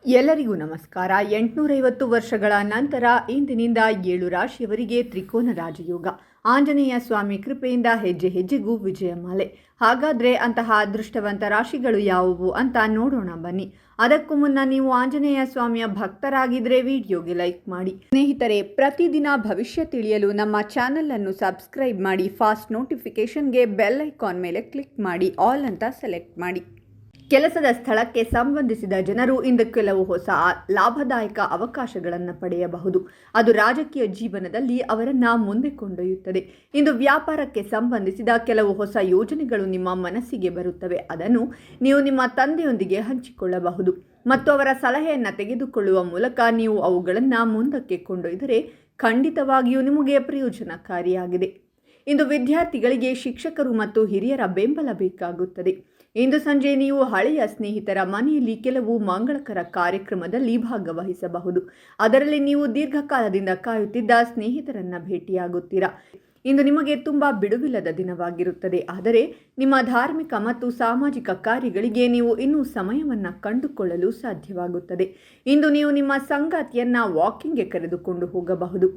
ಎಲ್ಲರಿಗೂ ನಮಸ್ಕಾರ. 850 ವರ್ಷಗಳ ನಂತರ ಇಂದಿನಿಂದ 7 ರಾಶಿಯವರಿಗೆ ತ್ರಿಕೋನ ರಾಜಯೋಗ. ಆಂಜನೇಯ ಸ್ವಾಮಿ ಕೃಪೆಯಿಂದ ಹೆಜ್ಜೆ ಹೆಜ್ಜೆಗೂ ವಿಜಯಮಾಲೆ. ಹಾಗಾದರೆ ಅಂತಹ ಅದೃಷ್ಟವಂತ ರಾಶಿಗಳು ಯಾವುವು ಅಂತ ನೋಡೋಣ ಬನ್ನಿ. ಅದಕ್ಕೂ ಮುನ್ನ ನೀವು ಆಂಜನೇಯ ಸ್ವಾಮಿಯ ಭಕ್ತರಾಗಿದ್ದರೆ ವಿಡಿಯೋಗೆ ಲೈಕ್ ಮಾಡಿ. ಸ್ನೇಹಿತರೆ, ಪ್ರತಿದಿನ ಭವಿಷ್ಯ ತಿಳಿಯಲು ನಮ್ಮ ಚಾನಲ್ ಅನ್ನು ಸಬ್ಸ್ಕ್ರೈಬ್ ಮಾಡಿ. ಫಾಸ್ಟ್ ನೋಟಿಫಿಕೇಶನ್ಗೆ ಬೆಲ್ ಐಕಾನ್ ಮೇಲೆ ಕ್ಲಿಕ್ ಮಾಡಿ, ಆಲ್ ಅಂತ ಸೆಲೆಕ್ಟ್ ಮಾಡಿ. ಕೆಲಸದ ಸ್ಥಳಕ್ಕೆ ಸಂಬಂಧಿಸಿದ ಜನರು ಇಂದು ಕೆಲವು ಹೊಸ ಲಾಭದಾಯಕ ಅವಕಾಶಗಳನ್ನು ಪಡೆಯಬಹುದು. ಅದು ರಾಜಕೀಯ ಜೀವನದಲ್ಲಿ ಅವರನ್ನು ಮುಂದೆ ಕೊಂಡೊಯ್ಯುತ್ತದೆ. ಇಂದು ವ್ಯಾಪಾರಕ್ಕೆ ಸಂಬಂಧಿಸಿದ ಕೆಲವು ಹೊಸ ಯೋಜನೆಗಳು ನಿಮ್ಮ ಮನಸ್ಸಿಗೆ ಬರುತ್ತವೆ. ಅದನ್ನು ನೀವು ನಿಮ್ಮ ತಂದೆಯೊಂದಿಗೆ ಹಂಚಿಕೊಳ್ಳಬಹುದು ಮತ್ತು ಅವರ ಸಲಹೆಯನ್ನು ತೆಗೆದುಕೊಳ್ಳುವ ಮೂಲಕ ನೀವು ಅವುಗಳನ್ನು ಮುಂದಕ್ಕೆ ಕೊಂಡೊಯ್ದರೆ ಖಂಡಿತವಾಗಿಯೂ ನಿಮಗೆ ಪ್ರಯೋಜನಕಾರಿಯಾಗಿದೆ. ಇಂದು ವಿದ್ಯಾರ್ಥಿಗಳಿಗೆ ಶಿಕ್ಷಕರು ಮತ್ತು ಹಿರಿಯರ ಬೆಂಬಲ ಬೇಕಾಗುತ್ತದೆ. ಇಂದು ಸಂಜೆ ನೀವು ಹಳೆಯ ಸ್ನೇಹಿತರ ಮನೆಯಲ್ಲಿ ಕೆಲವು ಮಂಗಳಕರ ಕಾರ್ಯಕ್ರಮದಲ್ಲಿ ಭಾಗವಹಿಸಬಹುದು. ಅದರಲ್ಲಿ ನೀವು ದೀರ್ಘಕಾಲದಿಂದ ಕಾಯುತ್ತಿದ್ದ ಸ್ನೇಹಿತರನ್ನು ಭೇಟಿಯಾಗುತ್ತೀರಾ. ಇಂದು ನಿಮಗೆ ತುಂಬ ಬಿಡುವಿಲ್ಲದ ದಿನವಾಗಿರುತ್ತದೆ. ಆದರೆ ನಿಮ್ಮ ಧಾರ್ಮಿಕ ಮತ್ತು ಸಾಮಾಜಿಕ ಕಾರ್ಯಗಳಿಗೆ ನೀವು ಇನ್ನೂ ಸಮಯವನ್ನು ಕಂಡುಕೊಳ್ಳಲು ಸಾಧ್ಯವಾಗುತ್ತದೆ. ಇಂದು ನೀವು ನಿಮ್ಮ ಸಂಗಾತಿಯನ್ನು ವಾಕಿಂಗ್ಗೆ ಕರೆದುಕೊಂಡು ಹೋಗಬಹುದು.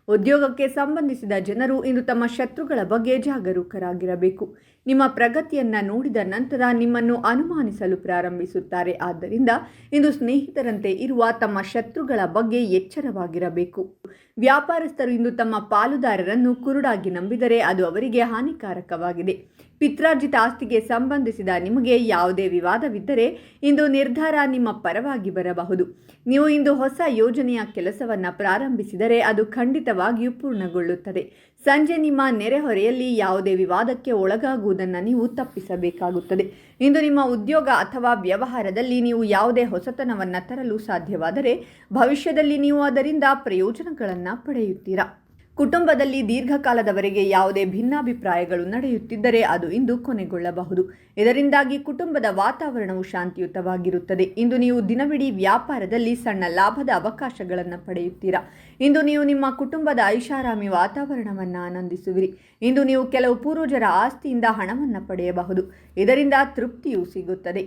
ಉದ್ಯೋಗಕ್ಕೆ ಸಂಬಂಧಿಸಿದ ಜನರು ಇಂದು ತಮ್ಮ ಶತ್ರುಗಳ ಬಗ್ಗೆ ಜಾಗರೂಕರಾಗಿರಬೇಕು. ನಿಮ್ಮ ಪ್ರಗತಿಯನ್ನು ನೋಡಿದ ನಂತರ ನಿಮ್ಮನ್ನು ಅನುಮಾನಿಸಲು ಪ್ರಾರಂಭಿಸುತ್ತಾರೆ. ಆದ್ದರಿಂದ ಇಂದು ಸ್ನೇಹಿತರಂತೆ ಇರುವ ತಮ್ಮ ಶತ್ರುಗಳ ಬಗ್ಗೆ ಎಚ್ಚರವಾಗಿರಬೇಕು. ವ್ಯಾಪಾರಸ್ಥರು ಇಂದು ತಮ್ಮ ಪಾಲುದಾರರನ್ನು ಕುರುಡಾಗಿ ನಂಬಿದರೆ ಅದು ಅವರಿಗೆ ಹಾನಿಕಾರಕವಾಗಿದೆ. ಪಿತ್ರಾರ್ಜಿತ ಆಸ್ತಿಗೆ ಸಂಬಂಧಿಸಿದ ನಿಮಗೆ ಯಾವುದೇ ವಿವಾದವಿದ್ದರೆ ಇಂದು ನಿರ್ಧಾರ ನಿಮ್ಮ ಪರವಾಗಿ ಬರಬಹುದು. ನೀವು ಇಂದು ಹೊಸ ಯೋಜನೆಯ ಕೆಲಸವನ್ನು ಪ್ರಾರಂಭಿಸಿದರೆ ಅದು ಖಂಡಿತವಾಗಿಯೂ ಪೂರ್ಣಗೊಳ್ಳುತ್ತದೆ. ಸಂಜೆ ನಿಮ್ಮ ನೆರೆಹೊರೆಯಲ್ಲಿ ಯಾವುದೇ ವಿವಾದಕ್ಕೆ ಒಳಗಾಗುವುದನ್ನು ನೀವು ತಪ್ಪಿಸಬೇಕಾಗುತ್ತದೆ. ಇಂದು ನಿಮ್ಮ ಉದ್ಯೋಗ ಅಥವಾ ವ್ಯವಹಾರದಲ್ಲಿ ನೀವು ಯಾವುದೇ ಹೊಸತನವನ್ನು ತರಲು ಸಾಧ್ಯವಾದರೆ ಭವಿಷ್ಯದಲ್ಲಿ ನೀವು ಅದರಿಂದ ಪ್ರಯೋಜನಗಳನ್ನು ಪಡೆಯುತ್ತೀರಾ. ಕುಟುಂಬದಲ್ಲಿ ದೀರ್ಘಕಾಲದವರೆಗೆ ಯಾವುದೇ ಭಿನ್ನಾಭಿಪ್ರಾಯಗಳು ನಡೆಯುತ್ತಿದ್ದರೆ ಅದು ಇಂದು ಕೊನೆಗೊಳ್ಳಬಹುದು. ಇದರಿಂದಾಗಿ ಕುಟುಂಬದ ವಾತಾವರಣವು ಶಾಂತಿಯುತವಾಗಿರುತ್ತದೆ. ಇಂದು ನೀವು ದಿನವಿಡೀ ವ್ಯಾಪಾರದಲ್ಲಿ ಸಣ್ಣ ಲಾಭದ ಅವಕಾಶಗಳನ್ನು ಪಡೆಯುತ್ತೀರಾ. ಇಂದು ನೀವು ನಿಮ್ಮ ಕುಟುಂಬದ ಐಷಾರಾಮಿ ವಾತಾವರಣವನ್ನು ಆನಂದಿಸುವಿರಿ. ಇಂದು ನೀವು ಕೆಲವು ಪೂರ್ವಜರ ಆಸ್ತಿಯಿಂದ ಹಣವನ್ನು ಪಡೆಯಬಹುದು. ಇದರಿಂದ ತೃಪ್ತಿಯೂ ಸಿಗುತ್ತದೆ.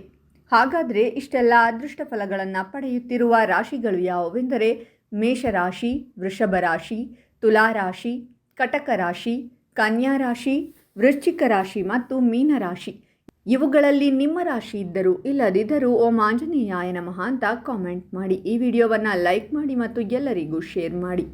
ಹಾಗಾದರೆ ಇಷ್ಟೆಲ್ಲ ಅದೃಷ್ಟ ಫಲಗಳನ್ನು ಪಡೆಯುತ್ತಿರುವ ರಾಶಿಗಳು ಯಾವುವೆಂದರೆ ಮೇಷರಾಶಿ, ವೃಷಭ ರಾಶಿ, ತುಲಾರಾಶಿ, ಕಟಕ ರಾಶಿ, ಕನ್ಯಾ ರಾಶಿ, ವೃಶ್ಚಿಕ ರಾಶಿ ಮತ್ತು ಮೀನರಾಶಿ. ಇವುಗಳಲ್ಲಿ ನಿಮ್ಮ ರಾಶಿ ಇದ್ದರೂ ಇಲ್ಲದಿದ್ದರೂ ಓಂ ಆಂಜನೇಯಾಯ ನಮಃ ಅಂತ ಕಾಮೆಂಟ್ ಮಾಡಿ. ಈ ವಿಡಿಯೋವನ್ನು ಲೈಕ್ ಮಾಡಿ ಮತ್ತು ಎಲ್ಲರಿಗೂ ಶೇರ್ ಮಾಡಿ.